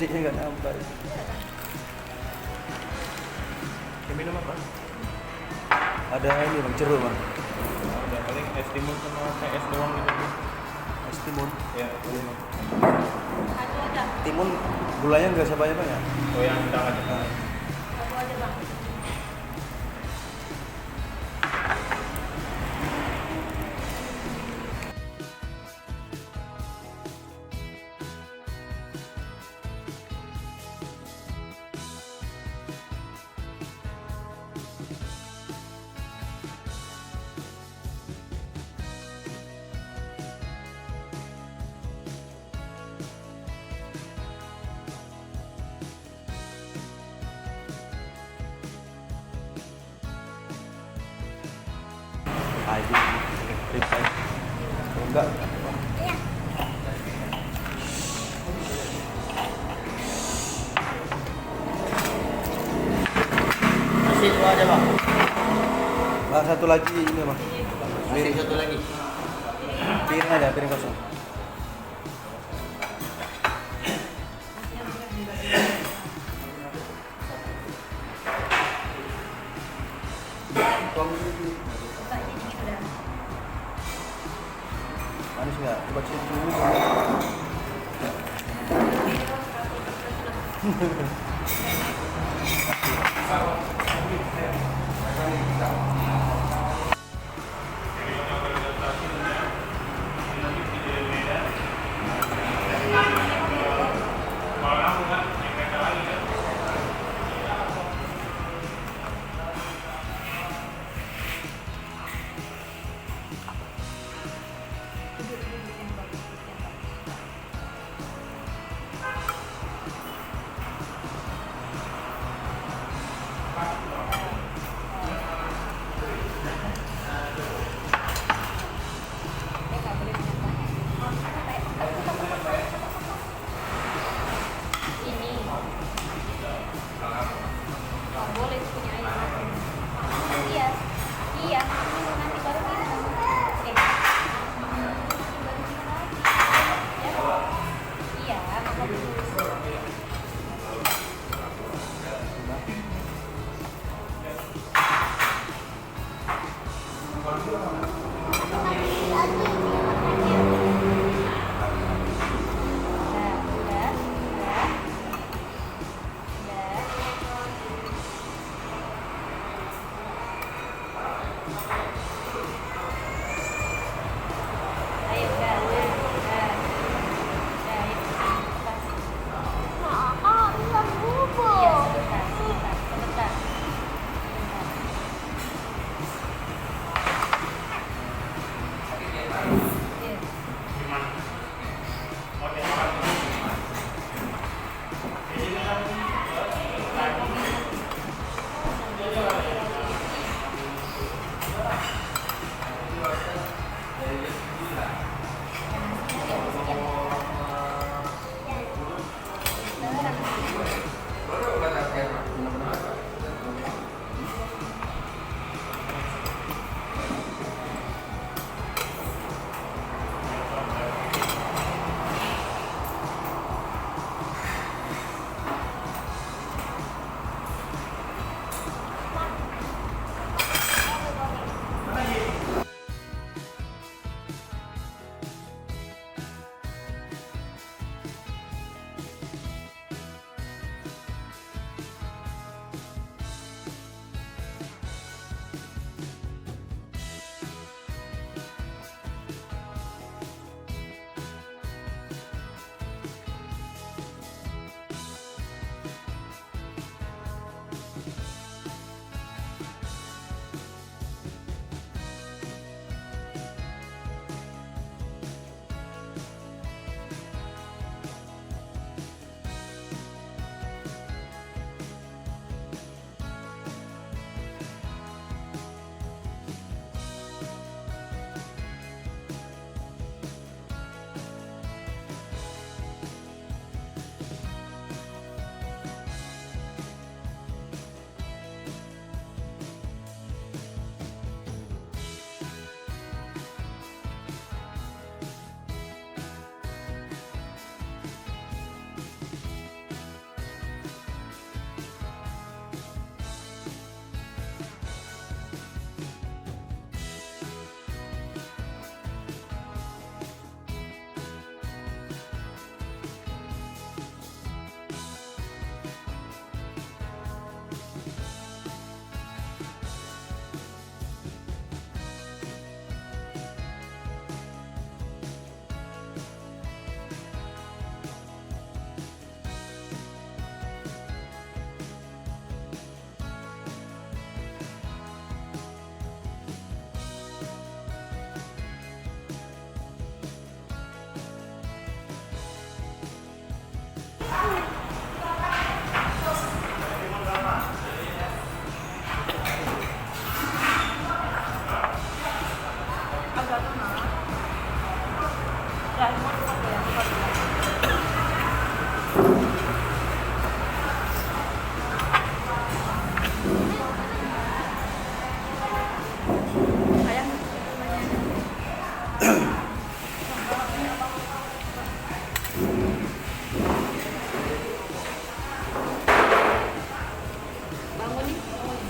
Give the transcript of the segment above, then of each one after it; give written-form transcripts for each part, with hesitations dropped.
Dia nggak nambah. Minum apa? Ada ini bang, jeruk bang. Udah paling es timun sama es doang gitu. Es timun. Ya. Timun gulanya nggak sebanyak banyak. Oh yang sedang aja. Satu aja bang. Aja. Ribet. Enggak. Masih itu aja bang. Bang satu lagi ini bang. Masih satu lagi. Piring aja, piring kosong. Manis nggak? Coba cek dulu. Bangunin, bangunin.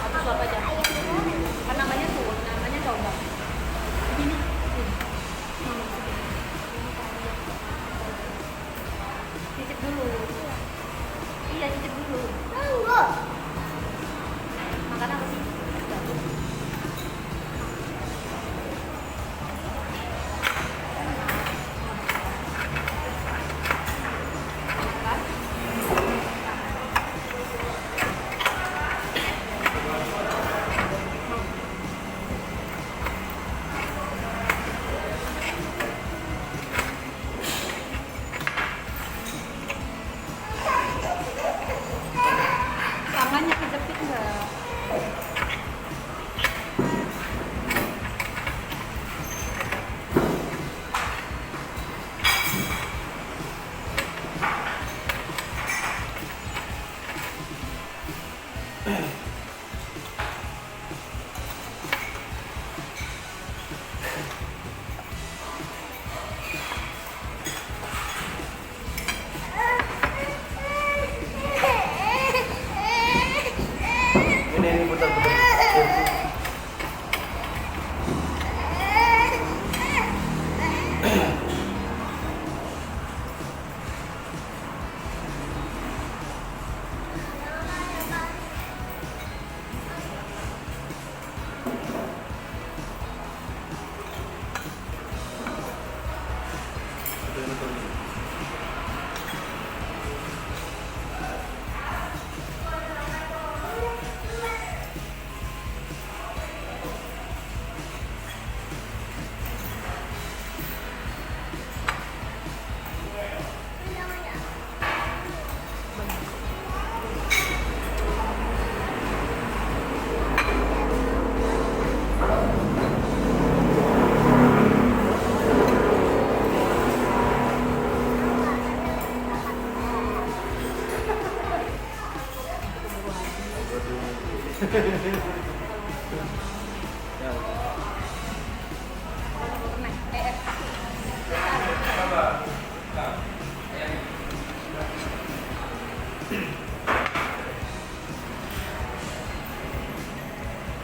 Habis berapa jam? Apa namanya tuh? Namanya coba. Ini. Cicip dulu. Iya, cicip dulu. Makan apa sih? Es batu. Makan. Tangannya kejepit nggak? Ini putar-putar. Ya.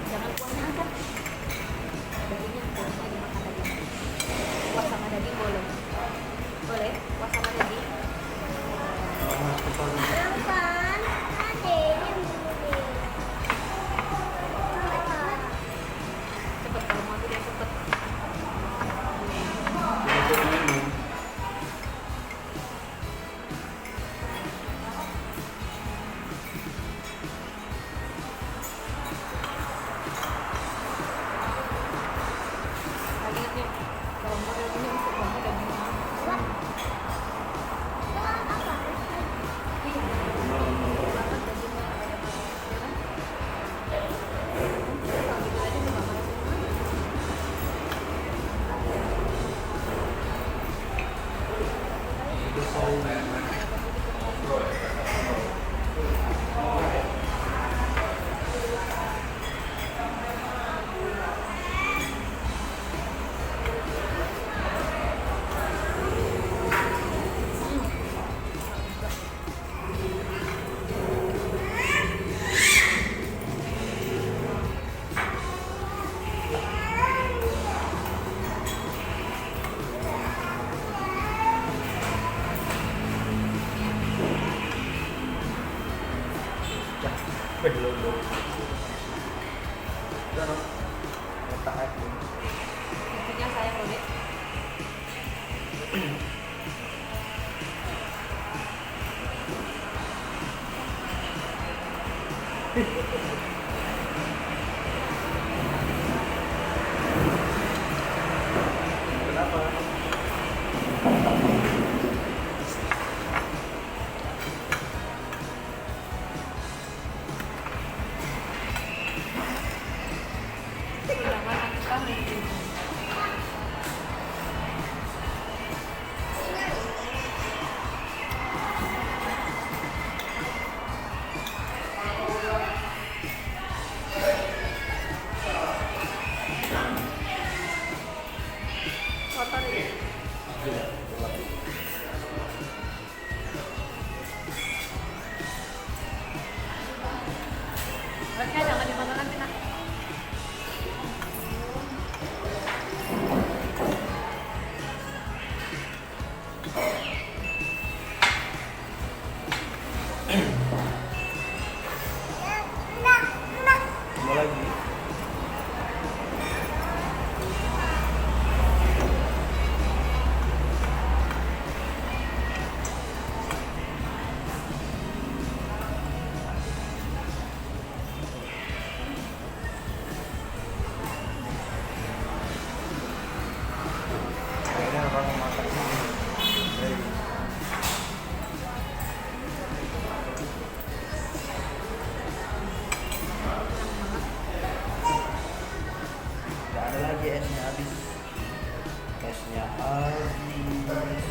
Jangan kuahnya angkat. Dagingnya boleh dimakan daging. Kuah sama daging boleh. Boleh? Kuah sama daging. Cepet kalau mau dia cepet. Lagi ingat nih, kalau model ini empuk banget dagingnya. Iya, empuk banget dagingnya. Ya kan? Kalau gitu aja juga nggak masalah. Belum. Udah, no. Letak aja. Intinya sayang loh, Dek. Kenapa? lagi esnya habis. Esnya habis. Habis.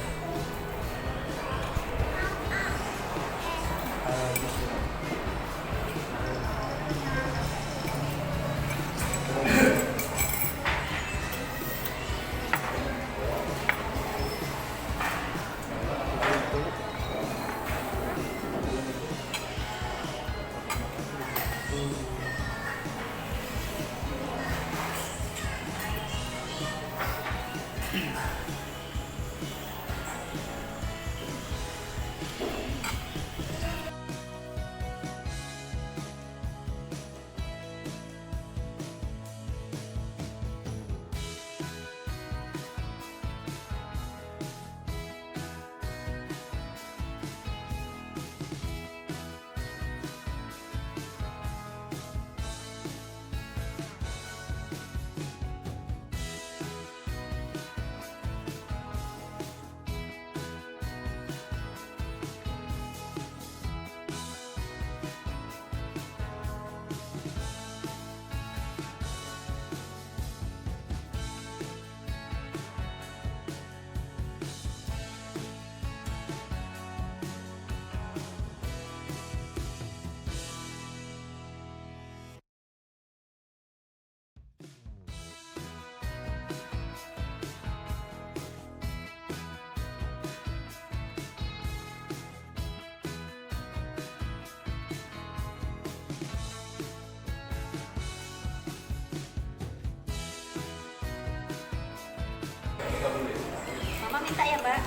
Mama minta ya, Mbak.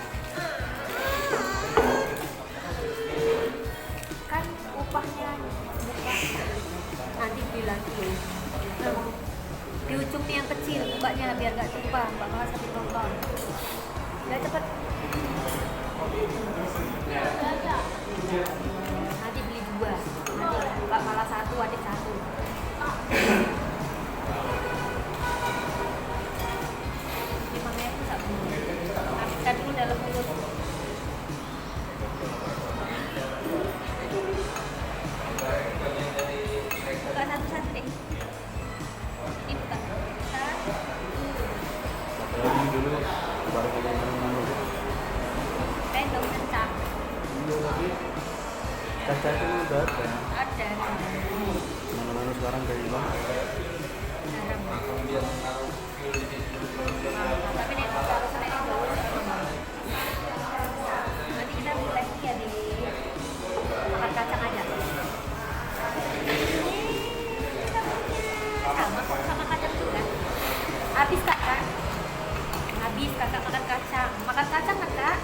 Kan upahnya bukan nanti bilang dulu. Di ujungnya yang kecil, mbaknya biar gak tumpah, mbak malah sambil nonton. Udah cepet. Nanti beli dua. Nanti mbak malah satu, adik satu. Habiskan dulu dalam mulut. Buka satu-satu deh. Ini buka. Satu. Lagi dulu baru kita manu. Dong kencang. Iya lagi. Kaca itu udah ada. Ada. Manu sekarang kayak gimana? Garam. Tapi nih kalau sana ini bau. Nanti kita mulai ya di makan kacang aja. Sama kok sama kacang juga. Habis kakak. Habis kakak makan kacang. Makan kacang kakak.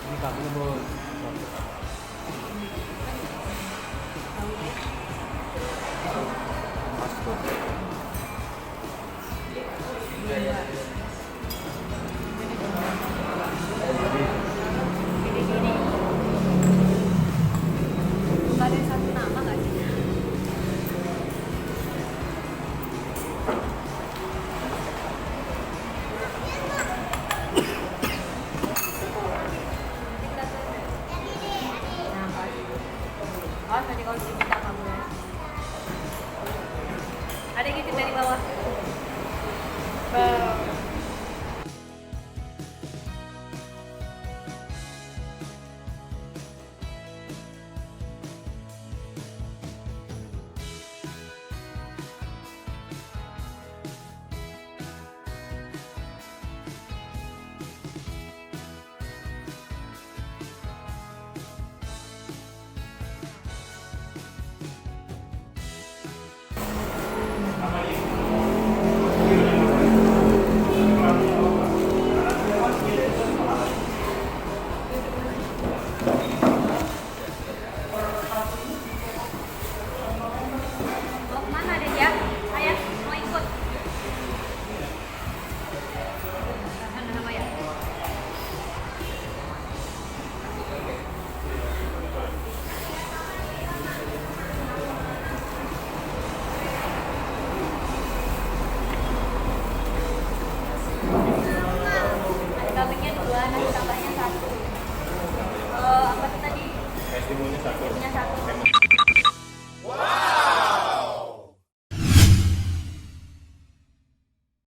Ini kami mau masuk. Gini-gini. Bukan ada satu nama nggak sih? Oh, tadi kalau cerita kamu ya. Ada gitu dari bawah.